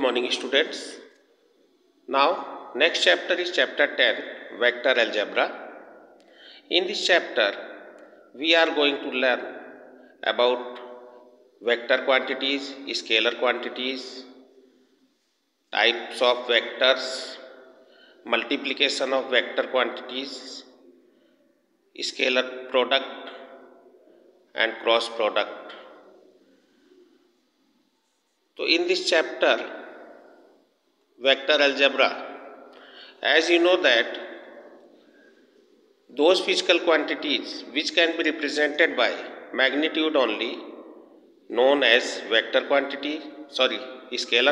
morning students. Now next chapter is chapter 10, vector algebra. In this chapter we are going to learn about vector quantities, scalar quantities, types of vectors, multiplication of vector quantities, scalar product and cross product. So in this chapter vector algebra, as you know that those physical quantities which can be represented by magnitude only known as scalar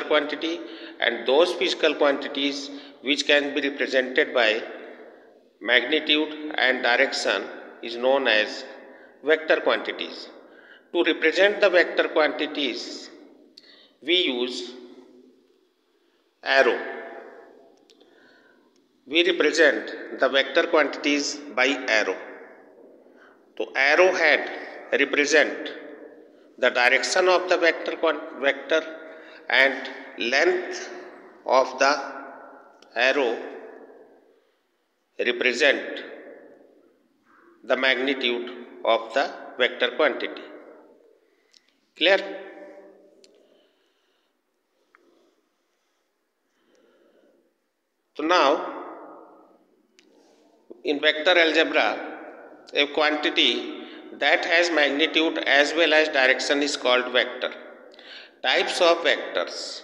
quantity, and those physical quantities which can be represented by magnitude and direction is known as vector quantities. To represent the vector quantities we use arrow. We represent the vector quantities by arrow. So arrow head represent the direction of the vector and length of the arrow represent the magnitude of the vector quantity. Clear? So now in vector algebra, a quantity that has magnitude as well as direction is called vector. Types of vectors.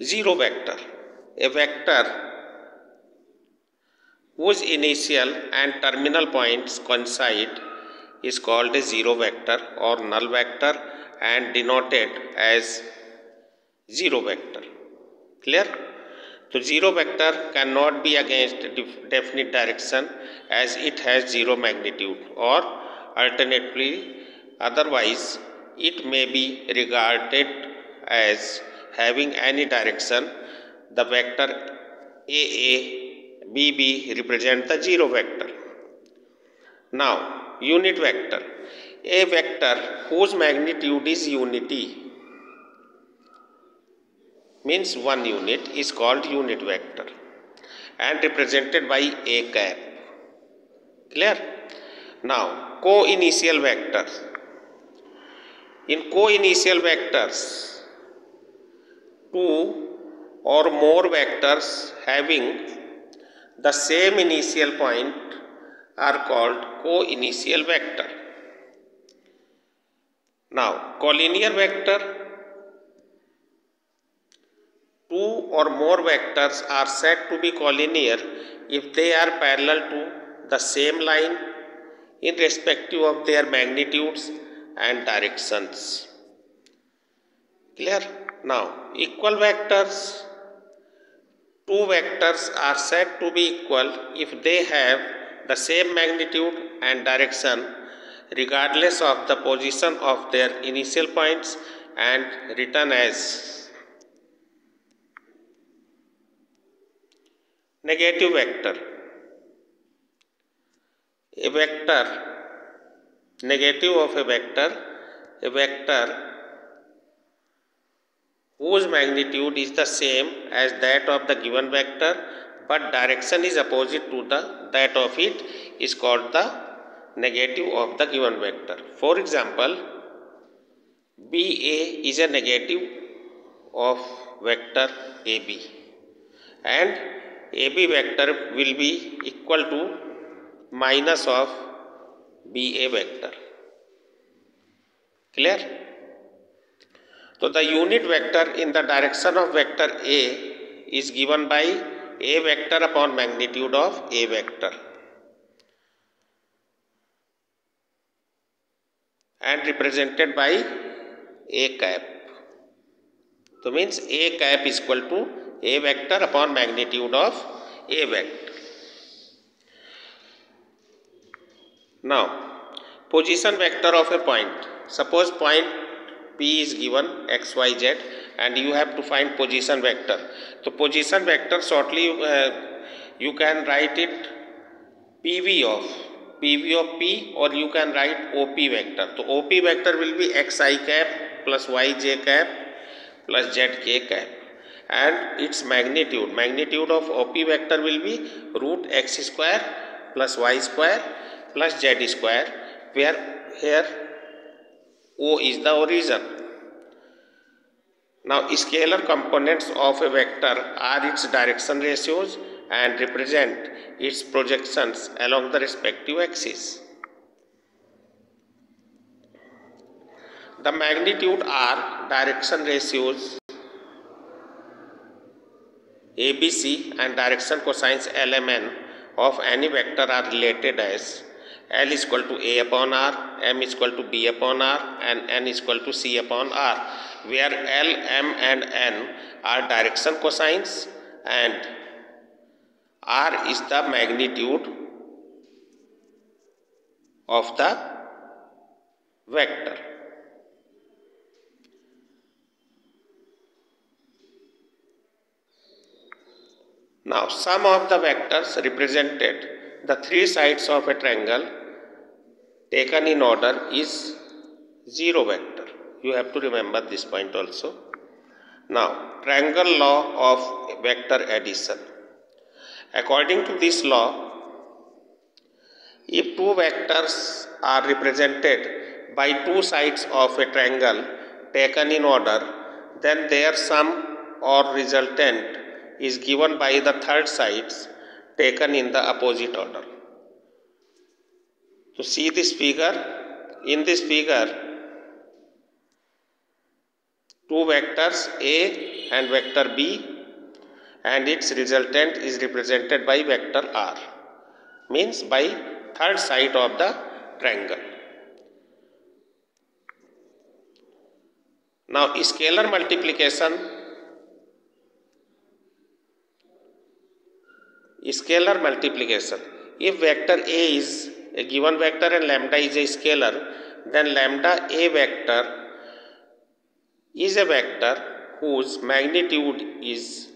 Zero vector. A vector whose initial and terminal points coincide is called a zero vector or null vector and denoted as zero vector. Clear? So zero vector cannot be against definite direction as it has zero magnitude, or alternatively otherwise it may be regarded as having any direction. The vector AA, BB represent the zero vector. Now unit vector. A vector whose magnitude is unity, means one unit, is called unit vector and represented by a cap. Clear? Now co-initial vectors. In co-initial vectors, two or more vectors having the same initial point are called co-initial vector. Now collinear vector. Two or more vectors are said to be collinear if they are parallel to the same line in respective of their magnitudes and directions. Clear? Now equal vectors. Two vectors are said to be equal if they have the same magnitude and direction regardless of the position of their initial points and written as negative vector. A vector, negative of a vector whose magnitude is the same as that of the given vector but direction is opposite to that of it is called the negative of the given vector. For example, BA is a negative of vector AB and AB vector will be equal to minus of BA vector. Clear? So the unit vector in the direction of vector A is given by A vector upon magnitude of A vector and represented by A cap. So means A cap is equal to A vector upon magnitude of A vector. Now position vector of a point. Suppose point P is given xyz and you have to find position vector. So position vector shortly you can write it PV of P, or you can write OP vector. So OP vector will be xi cap plus yj cap plus zk cap, and its magnitude of OP vector will be root x square plus y square plus z square, where here O is the origin. Now scalar components of a vector are its direction ratios and represent its projections along the respective axes. The magnitude are direction ratios ABC and direction cosines LMN of any vector are related as L is equal to A upon R, M is equal to B upon R, and N is equal to C upon R, where L, M and N are direction cosines and R is the magnitude of the vector. Now, sum of the vectors represented the three sides of a triangle taken in order is zero vector. You have to remember this point also. Now, triangle law of vector addition. According to this law, if two vectors are represented by two sides of a triangle taken in order, then their sum or resultant is given by the third sides taken in the opposite order. So see this figure. In this figure, two vectors A and vector B, and its resultant is represented by vector R, means by third side of the triangle. Now scalar multiplication. If vector A is a given vector and lambda is a scalar, then lambda A vector is a vector whose magnitude is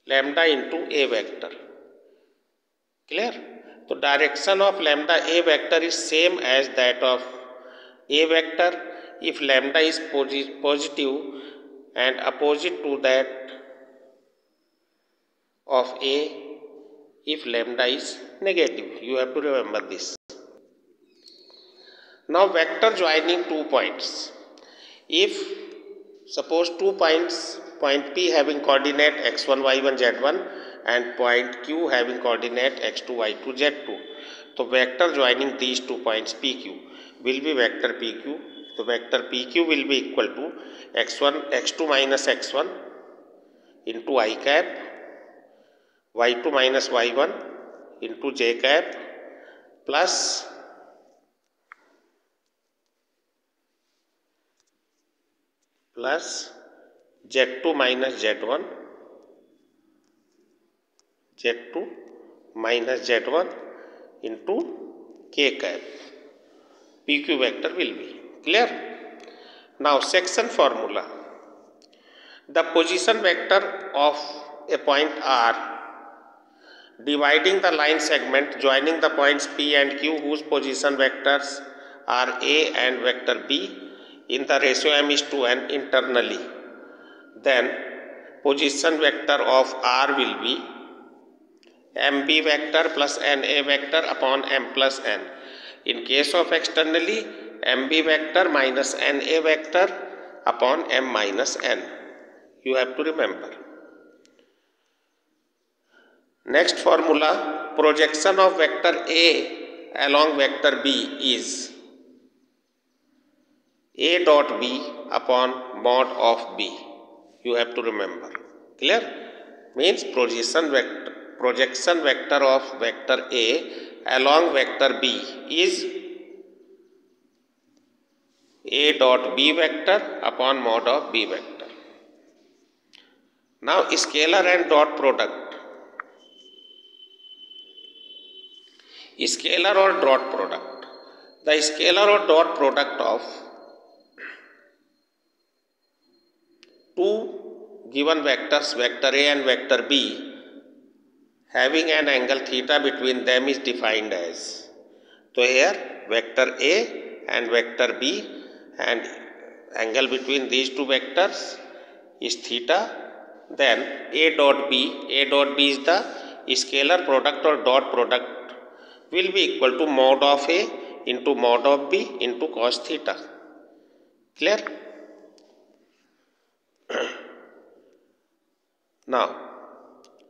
lambda into A vector. Clear? So direction of lambda A vector is same as that of A vector if lambda is positive and opposite to that of A if lambda is negative. You have to remember this. Now vector joining two points. If suppose 2 points, point P having coordinate x1, y1, z1 and point Q having coordinate x2, y2, z2. So vector joining these 2 points PQ will be vector PQ. So vector PQ will be equal to x2 minus x1 into I cap, y2 minus y1 into j cap plus z2 minus z1 into k cap. PQ vector will be. Clear? Now section formula. The position vector of a point R dividing the line segment joining the points P and Q whose position vectors are A and vector B in the ratio m is to n internally, then position vector of R will be mb vector plus na vector upon m plus n. In case of externally, mb vector minus na vector upon m minus n. You have to remember. Next formula, projection of vector A along vector B is A dot B upon mod of B. You have to remember. Clear? Means projection vector of vector A along vector B is A dot B vector upon mod of B vector. Now scalar and dot product. Scalar or dot product. The scalar or dot product of two given vectors, vector A and vector B, having an angle theta between them is defined as. So here vector A and vector B and angle between these two vectors is theta, then A dot B is the scalar product or dot product will be equal to mod of A into mod of B into cos theta. Clear? Now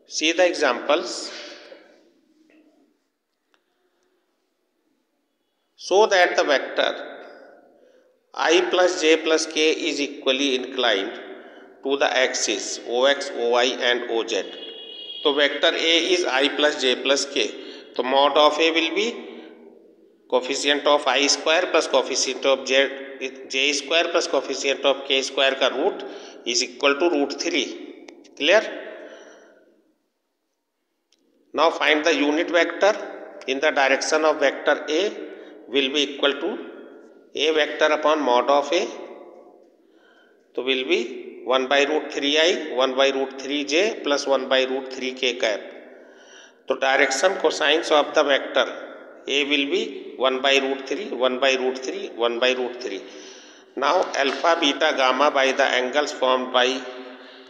see the examples. So that the vector I plus j plus k is equally inclined to the axis OX, OY and OZ. So vector A is I plus j plus k. So mod of A will be coefficient of I square plus coefficient of j square plus coefficient of k square का root is equal to √3. Clear? Now find the unit vector in the direction of vector A will be equal to A vector upon mod of A. So will be 1 by √3i, 1 by √3j plus 1 by √3k cap. So direction cosines of the vector A will be 1 by √3, 1 by √3, 1 by √3. Now alpha, beta, gamma by the angles formed by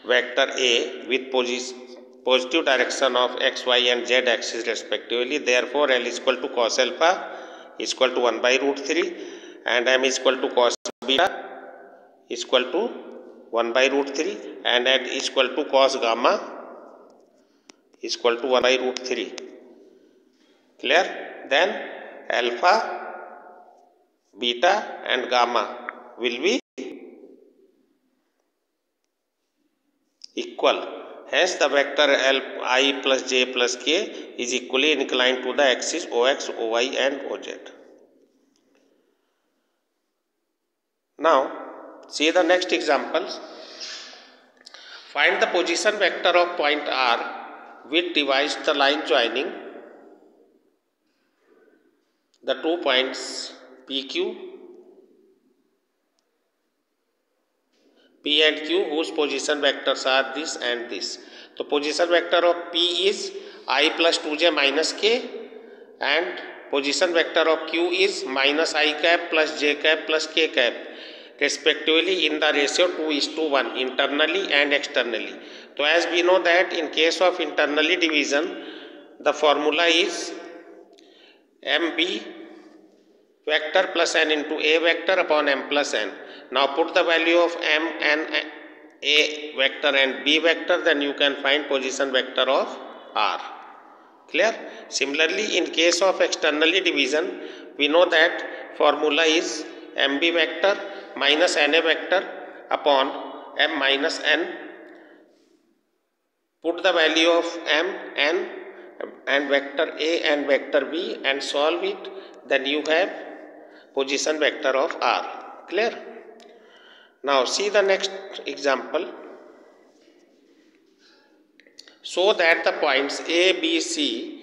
vector A with positive direction of x, y and z axis respectively. Therefore L is equal to cos alpha is equal to 1 by √3 and M is equal to cos beta is equal to 1 by √3 and N is equal to cos gamma is equal to 1 by √3. Clear? Then alpha, beta and gamma will be equal. Hence the vector I plus j plus k is equally inclined to the axis OX, OY and OZ. Now see the next example. Find the position vector of point R which divides the line joining the 2 points PQ, P and Q whose position vectors are this and this. So position vector of P is I plus 2j minus k and position vector of Q is minus I cap plus j cap plus k cap respectively in the ratio 2:1 internally and externally. So as we know that in case of internally division the formula is MB vector plus n into A vector upon M plus n. Now put the value of M and A vector and B vector, then you can find position vector of R. Clear? Similarly in case of externally division we know that formula is MB vector minus NA vector upon M minus n. Put the value of M, N and vector A and vector B and solve it, then you have position vector of R. Clear? Now see the next example. So that the points A, B, C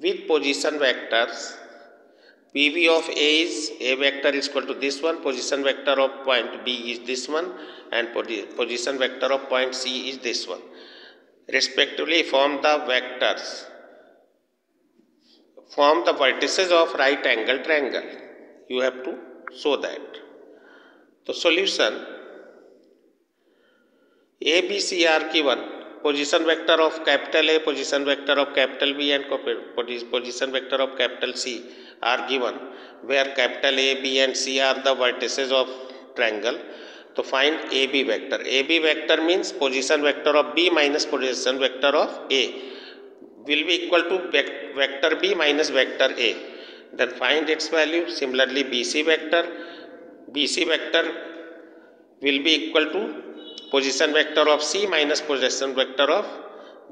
with position vectors PV of A is A vector is equal to this one, position vector of point B is this one and position vector of point C is this one. Respectively form the vectors, form the vertices of right angle triangle. You have to show that. The solution A, B, C are given. Position vector of capital A, position vector of capital B and position vector of capital C are given, where capital A, B and C are the vertices of triangle. To find AB vector. AB vector means position vector of B minus position vector of A will be equal to vector B minus vector A. Then find its value. Similarly BC vector will be equal to position vector of C minus position vector of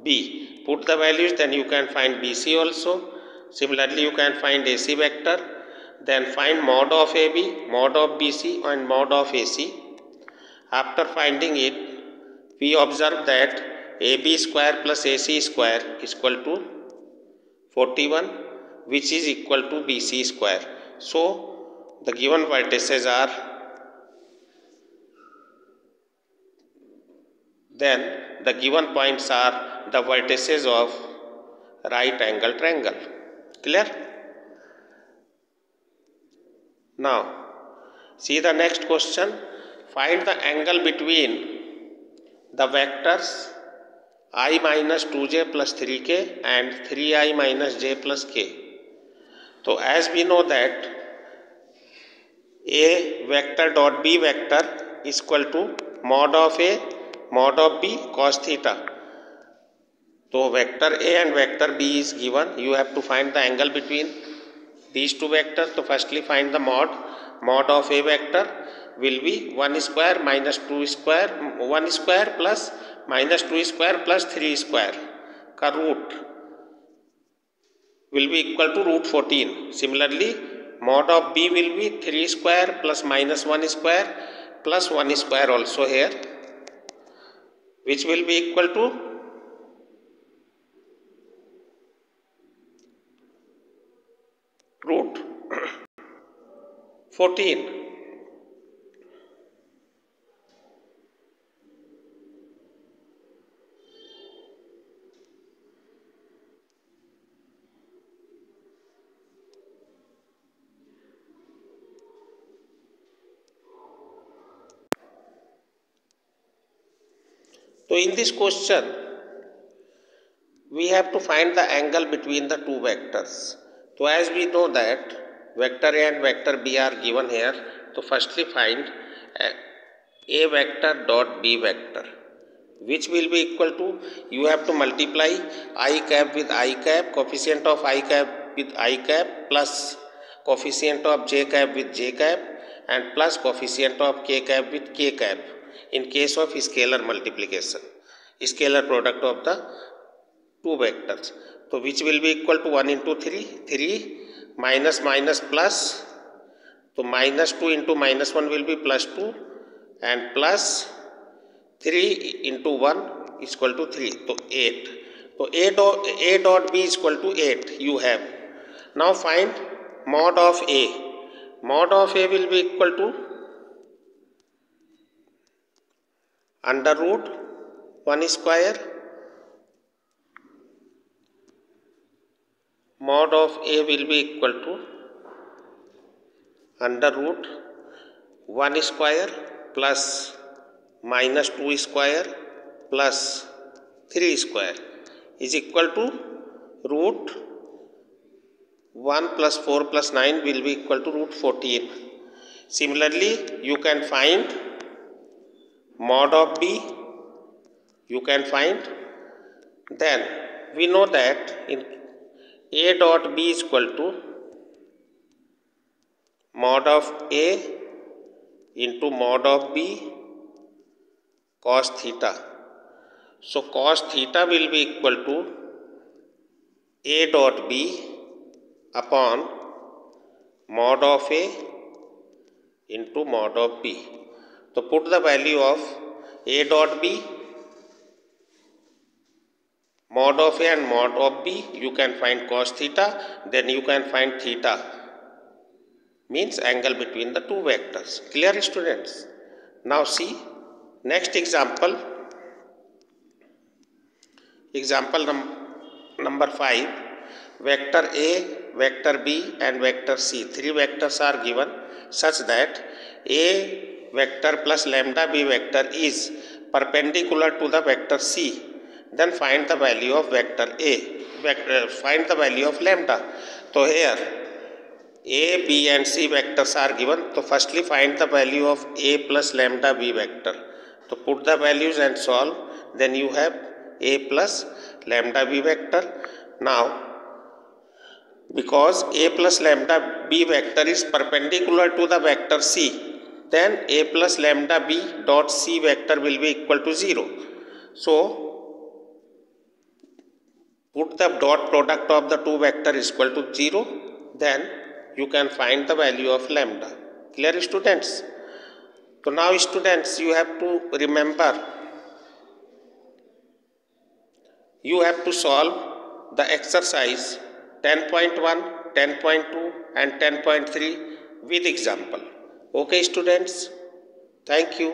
B. Put the values, then you can find BC also. Similarly you can find AC vector. Then find mod of AB, mod of BC and mod of AC. After finding it, we observe that AB square plus AC square is equal to 41, which is equal to BC square. So the given vertices are, then the given points are the vertices of right angle triangle. Clear? Now see the next question. Find the angle between the vectors I minus 2j plus 3k and 3i minus j plus k. So as we know that a vector dot b vector is equal to mod of a mod of b cos theta. So vector a and vector b is given. You have to find the angle between these two vectors. So firstly find the mod. Mod of a vector will be 1 square minus 2 square, 1 square plus minus 2 square plus 3 square का root will be equal to root 14. Similarly, mod of b will be 3 square plus minus 1 square plus 1 square also here, which will be equal to root 14. So in this question, we have to find the angle between the two vectors. So as we know that vector A and vector B are given here, so firstly find A vector dot B vector, which will be equal to, you have to multiply I cap with I cap, coefficient of I cap with I cap plus coefficient of j cap with j cap and plus coefficient of k cap with k cap in case of scalar multiplication, scalar product of the two vectors. So which will be equal to 1 into 3, 3 minus minus plus, so minus 2 into minus 1 will be plus 2 and plus 3 into 1 is equal to 3, so 8. So A dot B is equal to 8 you have. Now find mod of A. Mod of A will be equal to under root 1 square. Mod of A will be equal to under root 1 square plus minus 2 square plus 3 square is equal to root 1 plus 4 plus 9 will be equal to root 14. Similarly, you can find mod of B, you can find, then we know that in A dot B is equal to mod of A into mod of B cos theta. So cos theta will be equal to A dot B upon mod of A into mod of B. So put the value of A dot B, mod of A and mod of B, you can find cos theta, then you can find theta, means angle between the two vectors. Clear, students? Now see next example. Example number 5. Vector A, vector B and vector C. Three vectors are given such that A vector plus lambda B vector is perpendicular to the vector C. Then find the value of vector A. Find the value of lambda. So here A, B and C vectors are given. So firstly find the value of A plus lambda B vector. So put the values and solve. Then you have A plus lambda B vector. Now because A plus lambda B vector is perpendicular to the vector C, then A plus lambda B dot C vector will be equal to 0. So put the dot product of the two vector is equal to 0, then you can find the value of lambda. Clear, students? So now students, you have to remember, you have to solve the exercise 10.1, 10.2 and 10.3 with example. Okay students, thank you.